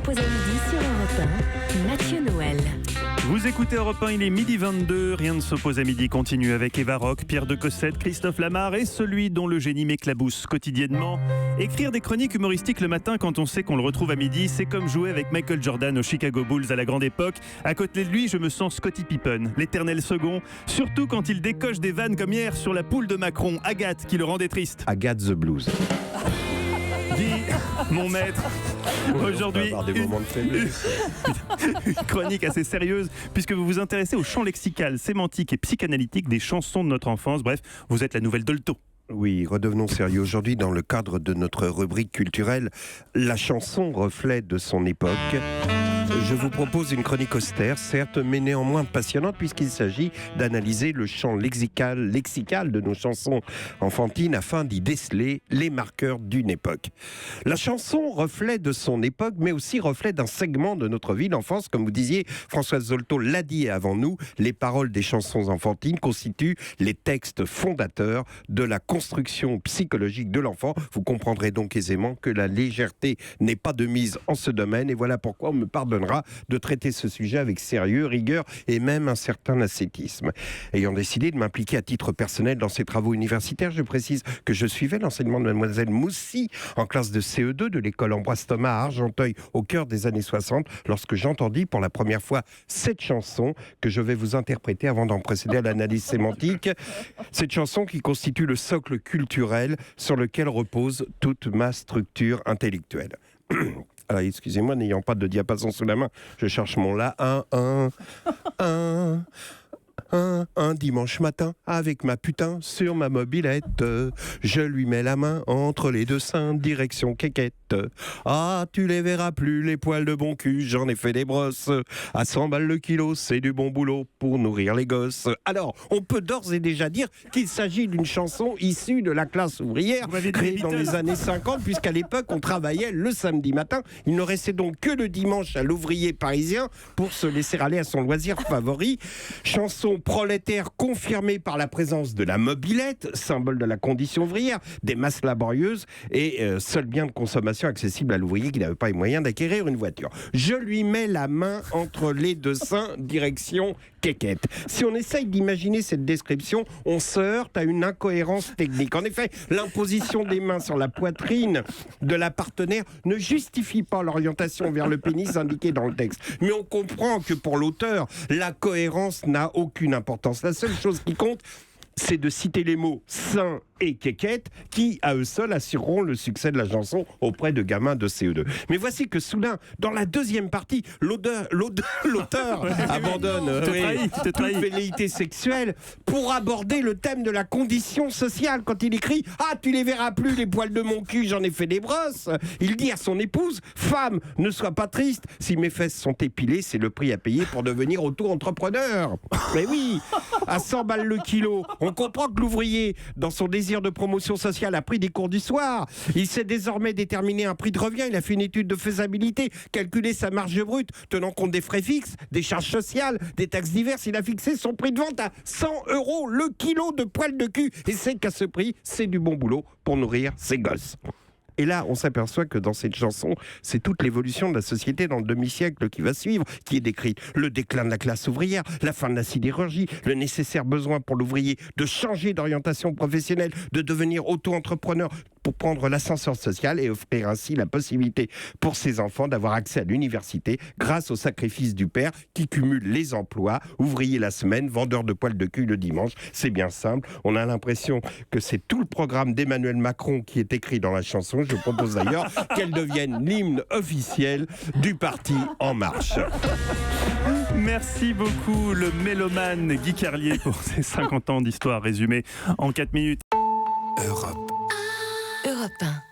s'oppose à midi sur Europe 1, Mathieu Noël. Vous écoutez Europe 1, il est midi 22, Rien ne s'oppose à midi continue avec Eva Rock, Pierre de Cossette, Christophe Lamar et celui dont le génie m'éclabousse quotidiennement. Écrire des chroniques humoristiques le matin quand on sait qu'on le retrouve à midi, c'est comme jouer avec Michael Jordan aux Chicago Bulls à la grande époque. À côté de lui, je me sens Scottie Pippen, l'éternel second, surtout quand il décoche des vannes comme hier sur la poule de Macron, Agathe, qui le rendait triste. Agathe the Blues. Dit mon maître. Aujourd'hui, une chronique assez sérieuse puisque vous vous intéressez au champ lexical, sémantique et psychanalytique des chansons de notre enfance. Bref, vous êtes la nouvelle Dolto. Oui, redevenons sérieux aujourd'hui dans le cadre de notre rubrique culturelle. La chanson, reflet de son époque. Je vous propose une chronique austère, certes, mais néanmoins passionnante, puisqu'il s'agit d'analyser le champ lexical de nos chansons enfantines afin d'y déceler les marqueurs d'une époque. La chanson, reflet de son époque, mais aussi reflet d'un segment de notre vie d'enfance. Comme vous disiez, Françoise Zolto l'a dit avant nous, les paroles des chansons enfantines constituent les textes fondateurs de la construction psychologique de l'enfant. Vous comprendrez donc aisément que la légèreté n'est pas de mise en ce domaine, et voilà pourquoi on me pardonnera de traiter ce sujet avec sérieux, rigueur et même un certain ascétisme. Ayant décidé de m'impliquer à titre personnel dans ces travaux universitaires, je précise que je suivais l'enseignement de mademoiselle Moussy en classe de CE2 de l'école Ambroise Thomas à Argenteuil au cœur des années 60 lorsque j'entendis pour la première fois cette chanson que je vais vous interpréter avant d'en procéder à l'analyse sémantique. Cette chanson qui constitue le socle culturel sur lequel repose toute ma structure intellectuelle. Alors, excusez-moi, n'ayant pas de diapason sous la main, je cherche mon la. Un dimanche matin, avec ma putain sur ma mobilette, je lui mets la main entre les deux seins, direction quéquette. Ah, tu les verras plus, les poils de bon cul, j'en ai fait des brosses. À 100 balles le kilo, c'est du bon boulot pour nourrir les gosses. Alors, on peut d'ores et déjà dire qu'il s'agit d'une chanson issue de la classe ouvrière, créée dans les années 50, puisqu'à l'époque, on travaillait le samedi matin. Il ne restait donc que le dimanche à l'ouvrier parisien pour se laisser aller à son loisir favori. Chanson prolétaire confirmée par la présence de la mobilette, symbole de la condition ouvrière, des masses laborieuses et seul bien de consommation accessible à l'ouvrier qui n'avait pas les moyens d'acquérir une voiture. Je lui mets la main entre les deux seins, direction quéquette. Si on essaye d'imaginer cette description, on se heurte à une incohérence technique. En effet, l'imposition des mains sur la poitrine de la partenaire ne justifie pas l'orientation vers le pénis indiqué dans le texte. Mais on comprend que pour l'auteur, la cohérence n'a aucune importance. La seule chose qui compte, c'est de citer les mots sein et quéquette qui, à eux seuls, assureront le succès de la chanson auprès de gamins de CE2. Mais voici que soudain, dans la deuxième partie, l'auteur abandonne toute velléité sexuelle pour aborder le thème de la condition sociale. Quand il écrit « Ah, tu les verras plus, les poils de mon cul, j'en ai fait des brosses », il dit à son épouse « Femme, ne sois pas triste, si mes fesses sont épilées, c'est le prix à payer pour devenir auto-entrepreneur. » Mais oui, à 100 balles le kilo, on comprend que l'ouvrier, dans son désir de promotion sociale, a pris des cours du soir. Il sait désormais déterminer un prix de revient. Il a fait une étude de faisabilité, calculer sa marge brute, tenant compte des frais fixes, des charges sociales, des taxes diverses. Il a fixé son prix de vente à 100 € le kilo de poils de cul. Et c'est qu'à ce prix, c'est du bon boulot pour nourrir ses gosses. Et là, on s'aperçoit que dans cette chanson, c'est toute l'évolution de la société dans le demi-siècle qui va suivre, qui est décrite. Le déclin de la classe ouvrière, la fin de la sidérurgie, le nécessaire besoin pour l'ouvrier de changer d'orientation professionnelle, de devenir auto-entrepreneur pour prendre l'ascenseur social et offrir ainsi la possibilité pour ses enfants d'avoir accès à l'université grâce au sacrifice du père qui cumule les emplois, ouvrier la semaine, vendeur de poils de cul le dimanche. C'est bien simple. On a l'impression que c'est tout le programme d'Emmanuel Macron qui est écrit dans la chanson. Je propose d'ailleurs qu'elle devienne l'hymne officiel du parti En Marche. Merci beaucoup, le mélomane Guy Carlier, pour ses 50 ans d'histoire résumée en 4 minutes. Europe 1.